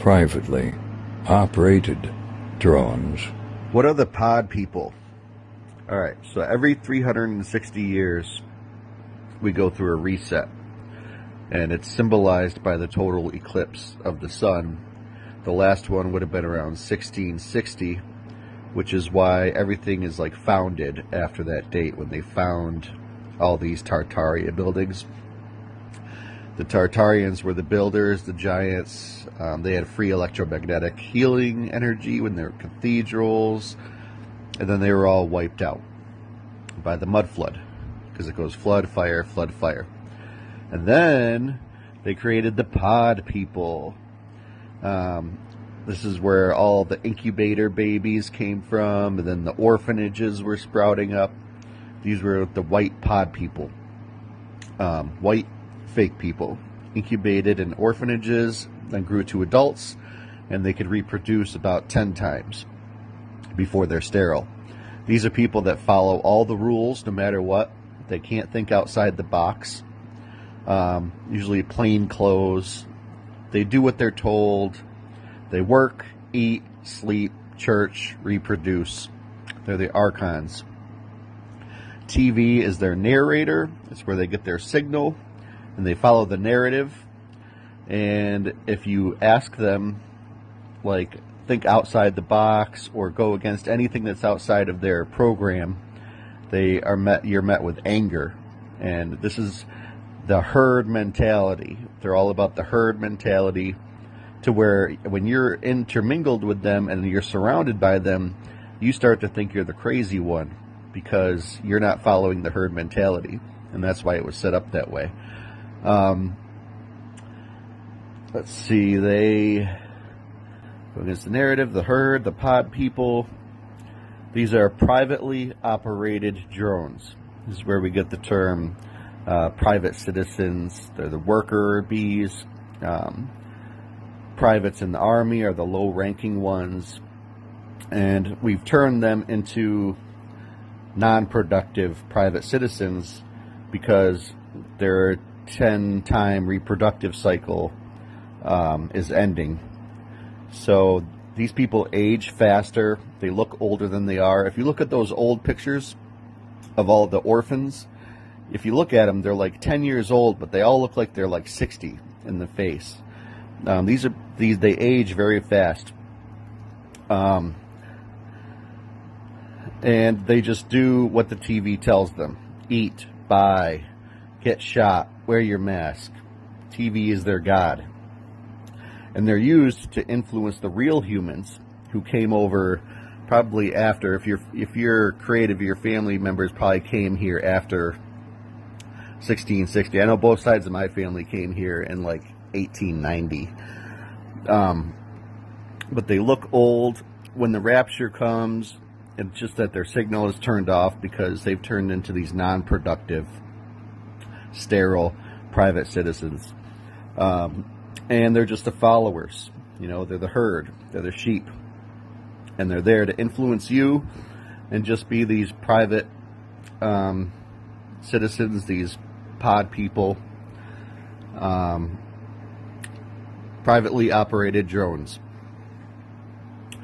privately operated drones. What are the pod people? Alright, so every 360 years we go through a reset, and it's symbolized by the total eclipse of the sun. The last one would have been around 1660, which is why everything is like founded after that date, when they found all these Tartaria buildings. The Tartarians were the builders, the giants. They had free electromagnetic healing energy when they were cathedrals, and then they were all wiped out by the MudFlood, because it goes flood, fire, flood, fire. And then they created the pod people. This is where all the Incubator babies came from, and then the orphanages were sprouting up. These were the white pod people. White fake people. Incubated in orphanages, then grew to adults, and they could reproduce about 10 times before they're sterile. These are people that follow all the rules no matter what. They can't think outside the box. Usually plain clothes. They do what they're told. They work, eat, sleep, church, reproduce. They're the archons. TV is their narrator. It's where they get their signal, and they follow the narrative. And if you ask them, like, think outside the box or go against anything that's outside of their program, you're met with anger. And this is the herd mentality. They're all about the herd mentality, to where when you're intermingled with them and you're surrounded by them, you start to think you're the crazy one because you're not following the herd mentality. And that's why it was set up that way. Let's see, they go against the narrative, the herd, the pod people. These are privately operated drones. This is where we get the term private citizens. They're the worker bees. Privates in the army are the low-ranking ones. And we've turned them into non-productive private citizens because their 10-time reproductive cycle is ending. So these people age faster. They look older than they are. If you look at those old pictures of all the orphans, if you look at them, they're like 10 years old, but they all look like they're like 60 in the face. They age very fast. And they just do what the TV tells them. Eat, buy, get shot, wear your mask. TV is their god. And they're used to influence the real humans who came over probably after, if you're creative, your family members probably came here after 1660. I know both sides of my family came here in like 1890. But they look old. When the rapture comes, it's just that their signal is turned off because they've turned into these non-productive, sterile, private citizens. And they're just the followers. You know, they're the herd. They're the sheep. And they're there to influence you and just be these private citizens, these pod people, privately operated drones.